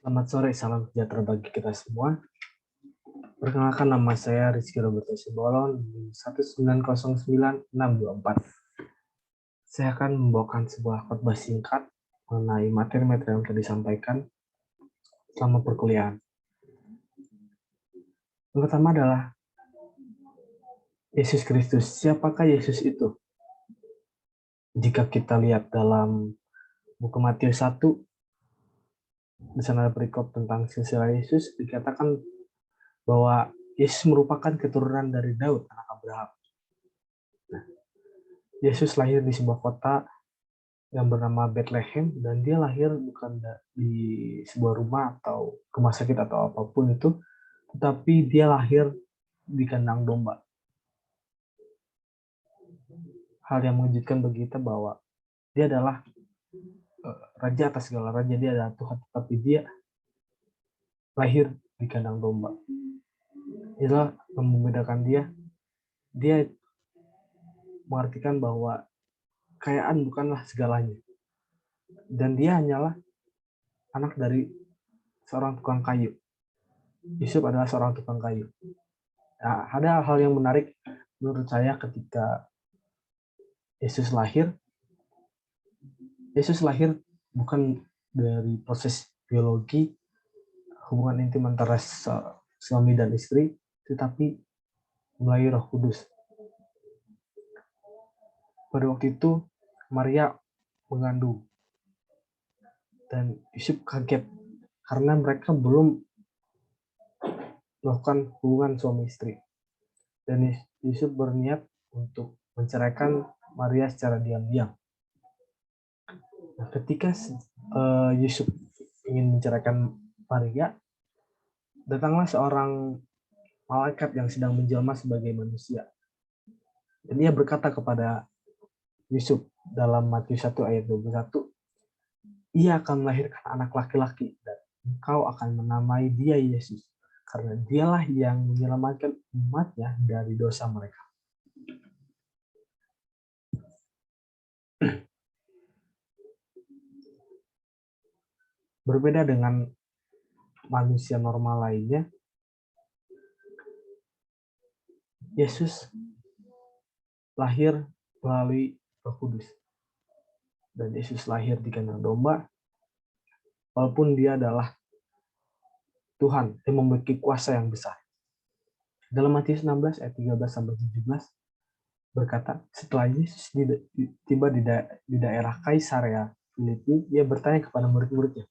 Selamat sore, salam sejahtera bagi kita semua. Perkenalkan, nama saya Rizky Roberto Simbolon di 1909624. Saya akan membawakan sebuah khotbah singkat mengenai materi-materi yang telah disampaikan selama perkuliahan. Yang pertama adalah Yesus Kristus. Siapakah Yesus itu? Jika kita lihat dalam buku Matius 1, di sana ada perikop tentang silsilah Yesus, dikatakan bahwa Yesus merupakan keturunan dari Daud, anak Abraham. Yesus lahir di sebuah kota yang bernama Bethlehem, dan dia lahir bukan di sebuah rumah atau rumah sakit atau apapun itu, tetapi dia lahir di kandang domba. Hal yang mengejutkan bagi kita bahwa dia adalah raja atas segala raja, dia adalah Tuhan, tetapi dia lahir di kandang domba. Itulah yang membedakan dia. Dia mengartikan bahwa kekayaan bukanlah segalanya, dan dia hanyalah anak dari seorang tukang kayu. Yusuf adalah seorang tukang kayu. Nah, ada hal yang menarik menurut saya ketika Yesus lahir bukan dari proses biologi, hubungan intim antara suami dan istri, tetapi melalui Roh Kudus. Pada waktu itu, Maria mengandung, dan Yusuf kaget karena mereka belum melakukan hubungan suami istri. Dan Yusuf berniat untuk menceraikan Maria secara diam-diam. Nah, ketika Yusuf ingin menceraikan Maria, datanglah seorang malaikat yang sedang menjelma sebagai manusia. Dan ia berkata kepada Yusuf dalam Matius 1 ayat 21, ia akan melahirkan anak laki-laki dan engkau akan menamai dia Yesus, karena dialah yang menyelamatkan umatnya dari dosa mereka. Berbeda dengan manusia normal lainnya, Yesus lahir melalui Roh Kudus. Dan Yesus lahir di kandang domba, walaupun dia adalah Tuhan yang memiliki kuasa yang besar. Dalam Matius 16 ayat 13-17 berkata, setelah Yesus tiba di daerah Kaisarea Filipi, ia bertanya kepada murid-muridnya,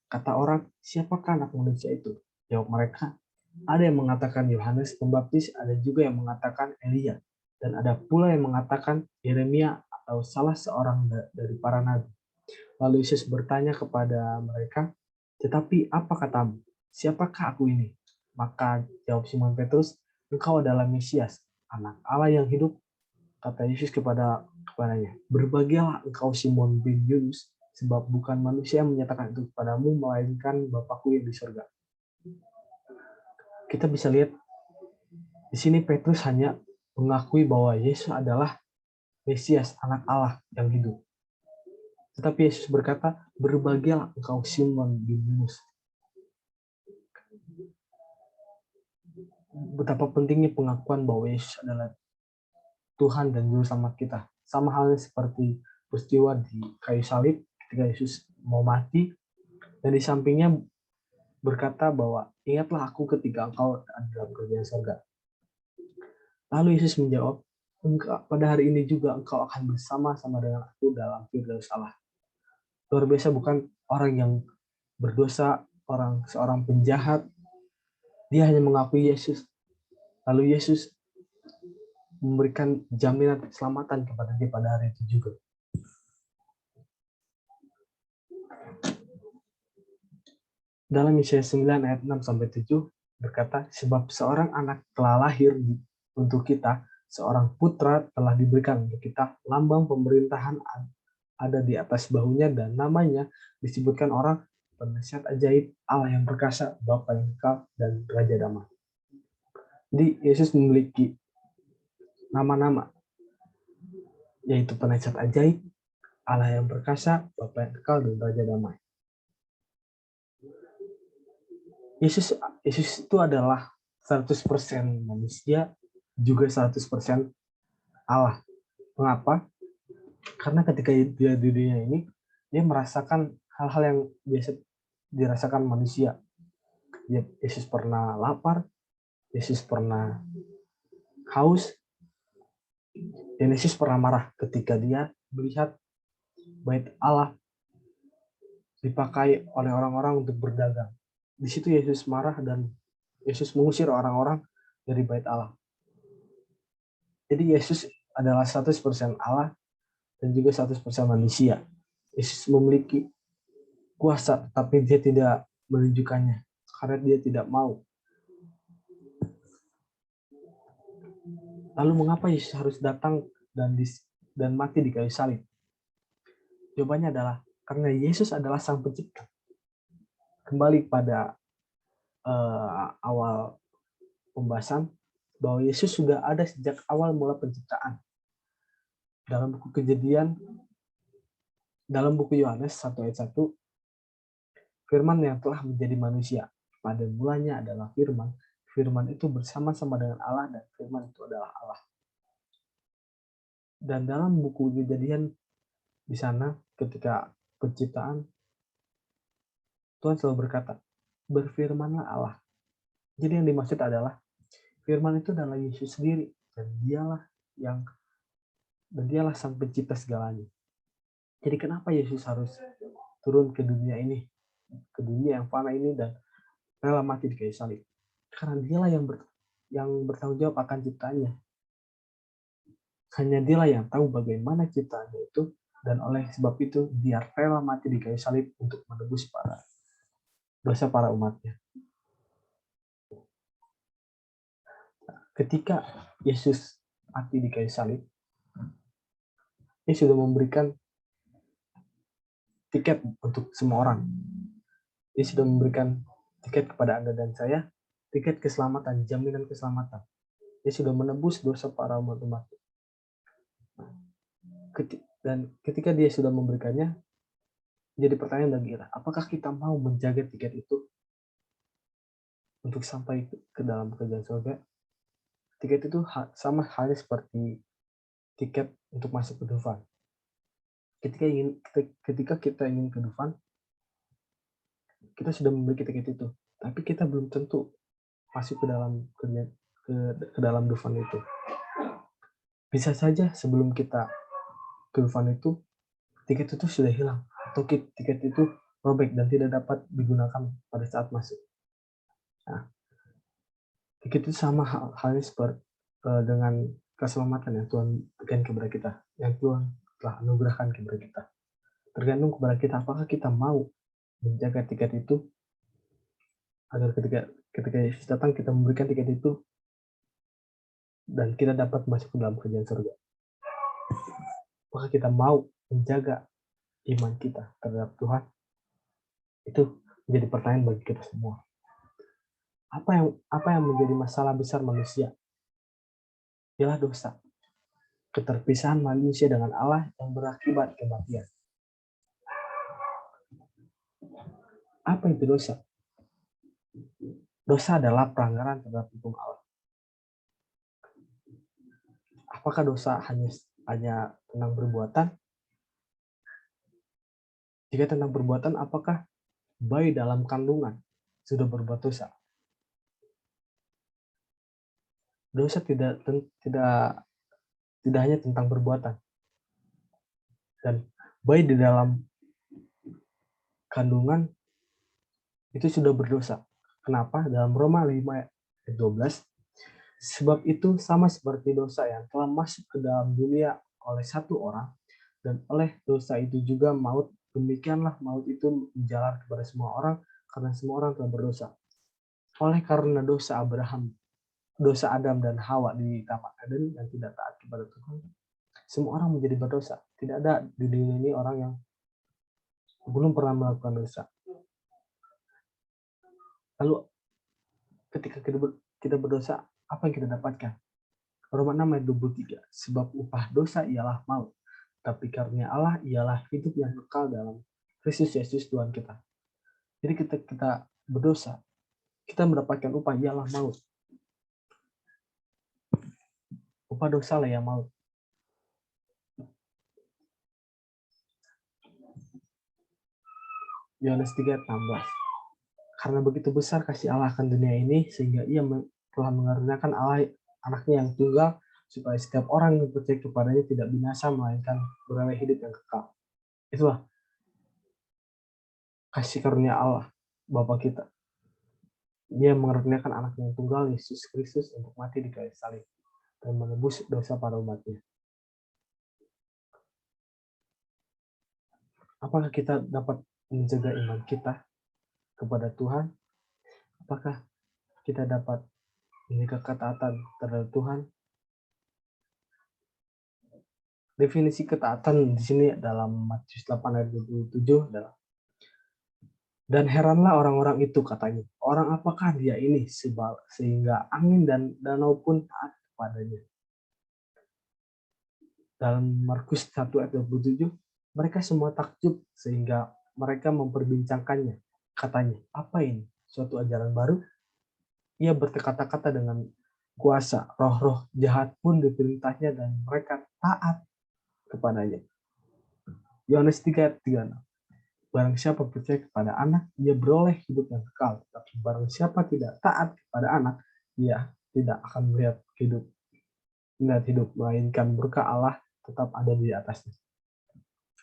kata orang, siapakah anak manusia itu? Jawab mereka, ada yang mengatakan Yohanes Pembaptis, ada juga yang mengatakan Elia, dan ada pula yang mengatakan Yeremia atau salah seorang dari para nabi. Lalu Yesus bertanya kepada mereka, tetapi apa katamu? Siapakah aku ini? Maka jawab Simon Petrus, engkau adalah Mesias, anak Allah yang hidup. Kata Yesus kepadanya, berbahagialah engkau Simon bin Yunus, sebab bukan manusia yang menyatakan itu kepadamu, melainkan Bapakku yang di surga. Kita bisa lihat di sini Petrus hanya mengakui bahwa Yesus adalah Mesias, anak Allah yang hidup. Tetapi Yesus berkata, berbahagialah engkau Simon bin Yunus. Betapa pentingnya pengakuan bahwa Yesus adalah Tuhan dan Juru Selamat kita. Sama halnya seperti peristiwa di kayu salib ketika Yesus mau mati, dan di sampingnya berkata bahwa ingatlah aku ketika engkau ada dalam kerajaan surga. Lalu Yesus menjawab, pada hari ini juga engkau akan bersama-sama dengan aku dalam Firdaus Allah. Luar biasa, bukan orang yang berdosa, seorang penjahat, dia hanya mengakui Yesus. Lalu Yesus memberikan jaminan keselamatan kepada dia pada hari itu juga. Dalam Yesaya 9 ayat 6-7 berkata, sebab seorang anak telah lahir untuk kita, seorang putra telah diberikan untuk kita, lambang pemerintahan ada di atas bahunya, dan namanya disebutkan orang penasihat ajaib, Allah yang perkasa, Bapa yang kekal, dan Raja Damai. Jadi Yesus memiliki nama-nama, yaitu penasihat ajaib, Allah yang perkasa, Bapa yang kekal, dan Raja Damai. Yesus itu adalah 100% manusia, juga 100% Allah. Mengapa? Karena ketika dia di dunia ini, dia merasakan hal-hal yang biasa dirasakan manusia. Yesus pernah lapar, Yesus pernah haus, dan Yesus pernah marah ketika dia melihat bait Allah dipakai oleh orang-orang untuk berdagang. Di situ Yesus marah dan Yesus mengusir orang-orang dari bait Allah. Jadi Yesus adalah 100% Allah dan juga 100% manusia. Yesus memiliki kuasa, tapi dia tidak menunjukkannya karena dia tidak mau. Lalu mengapa Yesus harus datang dan mati di kayu salib? Jawabannya adalah karena Yesus adalah Sang Pencipta. Kembali pada awal pembahasan bahwa Yesus sudah ada sejak awal mula penciptaan. Dalam buku Kejadian, dalam buku Yohanes 1 ayat 1, Firman yang telah menjadi manusia. Pada mulanya adalah Firman. Firman itu bersama-sama dengan Allah dan Firman itu adalah Allah. Dan dalam buku Kejadian di sana ketika penciptaan, Tuhan selalu berkata, berfirmanlah Allah. Jadi yang dimaksud adalah Firman itu adalah Yesus sendiri dan dialah Sang Pencipta segalanya. Jadi kenapa Yesus harus turun ke dunia ini, ke dunia yang fana ini dan rela mati di kayu salib? Karena dialah yang bertanggung jawab akan ciptaannya. Hanya dialah yang tahu bagaimana ciptaannya itu, dan oleh sebab itu dia rela mati di kayu salib untuk menebus dosa para umatnya. Ketika Yesus mati di kayu salib, dia sudah memberikan tiket untuk semua orang. Dia sudah memberikan tiket kepada Anda dan saya, tiket keselamatan, jaminan keselamatan. Dia sudah menebus dosa para umat-umat. Dan ketika dia sudah memberikannya, jadi pertanyaan bagi kita, apakah kita mau menjaga tiket itu untuk sampai ke dalam kerajaan surga? Tiket itu sama halnya seperti tiket untuk masuk ke Dufan. Ketika kita ingin ke Dufan, kita sudah memiliki tiket itu, tapi kita belum tentu masuk ke dalam Dufan itu. Bisa saja sebelum kita ke Dufan itu, tiket itu sudah hilang, atau tiket itu robek dan tidak dapat digunakan pada saat masuk. Nah, tiket itu sama halnya seperti dengan keselamatan yang Tuhan berikan kepada kita, yang Tuhan telah anugerahkan kepada kita. Tergantung kepada kita apakah kita mau menjaga tiket itu agar ketika Yesus datang kita memberikan tiket itu dan kita dapat masuk ke dalam kerajaan surga. Apakah kita mau menjaga iman kita terhadap Tuhan? Itu menjadi pertanyaan bagi kita semua. Apa yang menjadi masalah besar manusia? Ialah dosa. Keterpisahan manusia dengan Allah yang berakibat kematian. Apa itu dosa? Dosa adalah pelanggaran terhadap hukum Allah. Apakah dosa hanya tentang perbuatan? Jika tentang perbuatan, apakah bayi dalam kandungan sudah berbuat dosa? Dosa tidak hanya tentang perbuatan. Dan bayi di dalam kandungan itu sudah berdosa. Kenapa? Dalam Roma 5 ayat 12, sebab itu sama seperti dosa yang telah masuk ke dalam dunia oleh satu orang, dan oleh dosa itu juga maut, demikianlah maut itu menjalar kepada semua orang, karena semua orang telah berdosa. Oleh karena dosa Adam dan Hawa di Taman Eden yang tidak taat kepada Tuhan, semua orang menjadi berdosa. Tidak ada di dunia ini orang yang belum pernah melakukan dosa. Lalu ketika kita berdosa, apa yang kita dapatkan? Roma 6 ayat 23, sebab upah dosa ialah maut, tapi karunia Allah ialah hidup yang kekal dalam Kristus Yesus Tuhan kita. Jadi ketika kita berdosa, kita mendapatkan upah ialah maut. Upah dosa lah yang maut. Yohanes 3:16. Karena begitu besar kasih Allah akan dunia ini, sehingga ia telah mengaruniakan Allah anaknya yang tunggal, supaya setiap orang yang percaya kepadanya tidak binasa, melainkan beroleh hidup yang kekal. Itulah kasih karunia Allah, Bapa kita. Dia mengaruniakan anaknya yang tunggal, Yesus Kristus, untuk mati di kayu salib dan menebus dosa para umatnya. Apakah kita dapat menjaga iman kita kepada Tuhan? Apakah kita dapat menjaga ketaatan terhadap Tuhan? Definisi ketaatan di sini dalam Matius 8 ayat 27 adalah, dan heranlah orang-orang itu, katanya, orang apakah dia ini sehingga angin dan danau pun taat kepadanya. Dalam Markus 1 ayat 27, mereka semua takjub sehingga mereka memperbincangkannya. Katanya, apa ini? Suatu ajaran baru? Ia berkata-kata dengan kuasa, roh-roh jahat pun diperintahnya dan mereka taat kepadanya. Yohanes 3:36. Barang siapa percaya kepada anak, ia beroleh hidup yang kekal. Tapi barang siapa tidak taat kepada anak, ia tidak akan melihat hidup, melainkan murka Allah tetap ada di atasnya.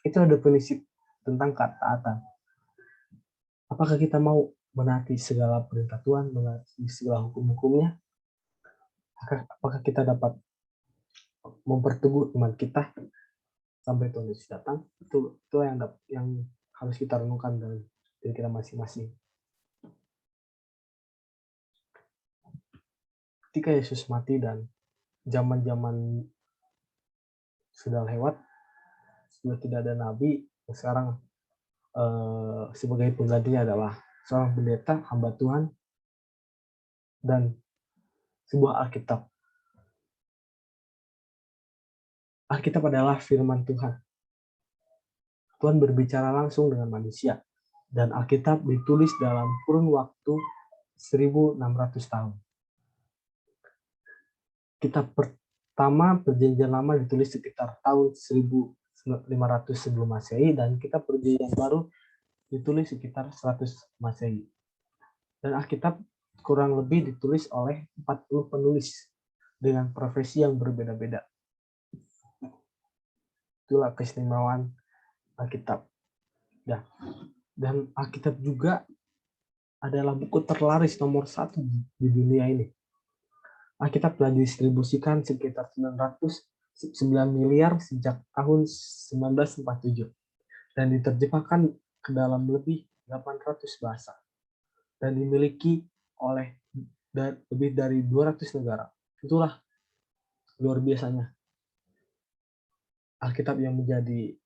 Itu ada definisi tentang ketaatan. Apakah kita mau menaati segala perintah Tuhan, menaati segala hukum-hukumnya? Apakah kita dapat memperteguh iman kita sampai Tuhan Yesus datang? Itu yang harus kita renungkan dalam diri kita masing-masing. Ketika Yesus mati dan zaman-zaman sudah lewat, sudah tidak ada nabi, sekarang sebagai penggantinya adalah seorang pendeta, hamba Tuhan, dan sebuah Alkitab. Alkitab adalah firman Tuhan. Tuhan berbicara langsung dengan manusia, dan Alkitab ditulis dalam kurun waktu 1600 tahun. Kitab pertama Perjanjian Lama ditulis sekitar tahun 1500 sebelum Masehi, dan kitab Perjanjian Baru ditulis sekitar 100 Masehi. Dan Alkitab kurang lebih ditulis oleh 40 penulis dengan profesi yang berbeda-beda. Itulah keistimewaan Alkitab. Dan Alkitab juga adalah buku terlaris nomor 1 di dunia ini. Alkitab telah didistribusikan sekitar 909 miliar sejak tahun 1947 dan diterjemahkan ke dalam lebih 800 bahasa dan dimiliki oleh lebih dari 200 negara. Itulah luar biasanya Alkitab yang menjadi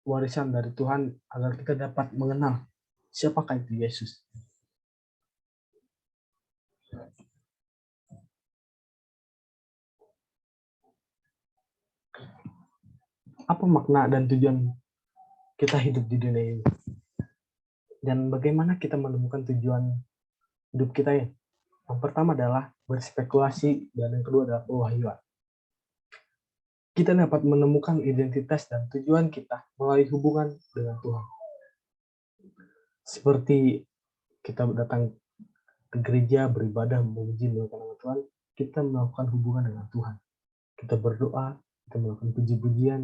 warisan dari Tuhan agar kita dapat mengenal siapakah itu Yesus. Apa makna dan tujuan kita hidup di dunia ini? Dan bagaimana kita menemukan tujuan hidup kita ya? Yang pertama adalah berspekulasi, dan yang kedua adalah pewahyuan. Kita dapat menemukan identitas dan tujuan kita melalui hubungan dengan Tuhan. Seperti kita datang ke gereja, beribadah, memuji, melakukan nama Tuhan, kita melakukan hubungan dengan Tuhan. Kita berdoa, kita melakukan puji-pujian,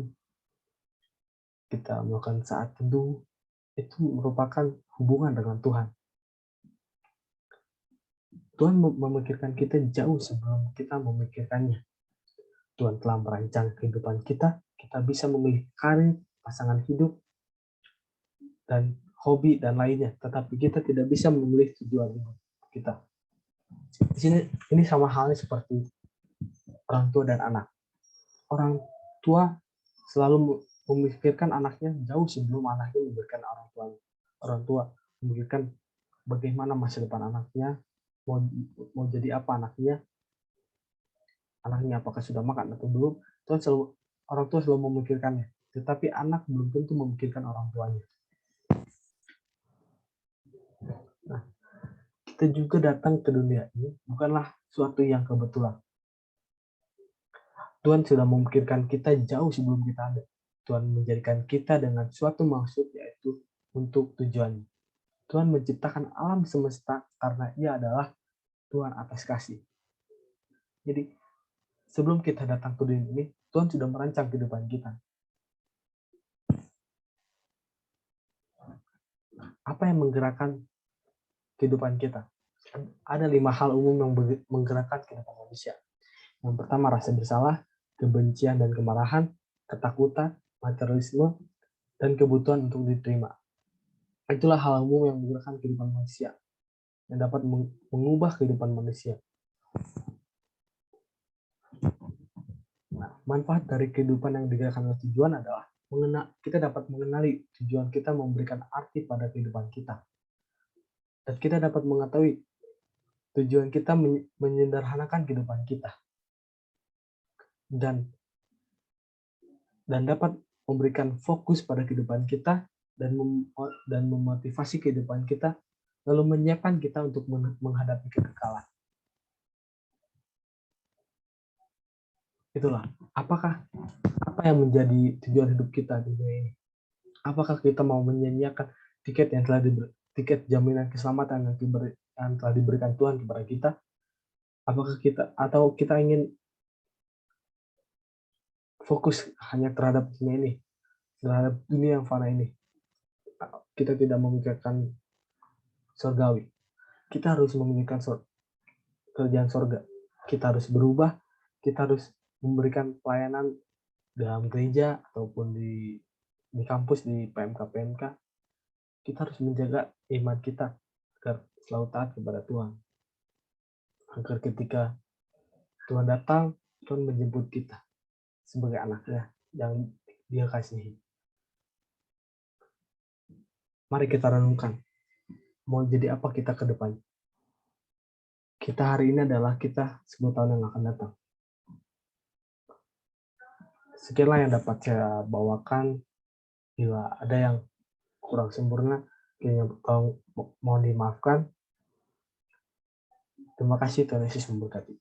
kita melakukan saat teduh, itu merupakan hubungan dengan Tuhan. Tuhan memikirkan kita jauh sebelum kita memikirkannya. Tuhan telah merancang kehidupan kita, kita bisa memilih karir, pasangan hidup, dan hobi, dan lainnya. Tetapi kita tidak bisa memilih tujuan hidup kita. Di sini ini sama halnya seperti orang tua dan anak. Orang tua selalu memikirkan anaknya jauh sebelum anaknya memikirkan orang tua. Orang tua memikirkan bagaimana masa depan anaknya, mau jadi apa anaknya apakah sudah makan atau belum. Orang tua selalu memikirkannya, tetapi anak belum tentu memikirkan orang tuanya. Nah, kita juga datang ke dunia ini bukanlah suatu yang kebetulan. Tuhan sudah memikirkan kita jauh sebelum kita ada. Tuhan menjadikan kita dengan suatu maksud, yaitu untuk tujuan. Tuhan menciptakan alam semesta karena Ia adalah Tuhan atas kasih. Jadi, sebelum kita datang ke dunia ini, Tuhan sudah merancang kehidupan kita. Apa yang menggerakkan kehidupan kita? Ada 5 hal umum yang menggerakkan kehidupan manusia. Yang pertama, rasa bersalah, kebencian dan kemarahan, ketakutan, materialisme, dan kebutuhan untuk diterima. Itulah hal umum yang menggerakkan kehidupan manusia, yang dapat mengubah kehidupan manusia. Nah, manfaat dari kehidupan yang digerakkan oleh tujuan adalah kita dapat mengenali tujuan kita, memberikan arti pada kehidupan kita. Dan kita dapat mengetahui tujuan kita menyederhanakan kehidupan kita. Dan dapat memberikan fokus pada kehidupan kita dan memotivasi kehidupan kita, lalu menyiapkan kita untuk menghadapi kekekalan. Itulah, apa yang menjadi tujuan hidup kita di dunia ini? Apakah kita mau menyia-nyiakan tiket jaminan keselamatan yang telah diberikan Tuhan kepada kita? Apakah kita ingin fokus hanya terhadap dunia ini, terhadap dunia yang fana ini? Kita tidak memikirkan surgawi. Kita harus memikirkan kerjaan surga. Kita harus berubah, kita harus memberikan pelayanan dalam gereja ataupun di kampus, di PMK. Kita harus menjaga iman kita agar selalu taat kepada Tuhan. Agar ketika Tuhan datang, Tuhan menjemput kita sebagai anaknya yang Dia kasihi. Mari kita renungkan, mau jadi apa kita ke depan. Kita hari ini adalah kita 10 tahun yang akan datang. Sekianlah yang dapat saya bawakan. Bila ada yang kurang sempurna, mohon dimaafkan. Terima kasih, Tuhan Yesus memberkati.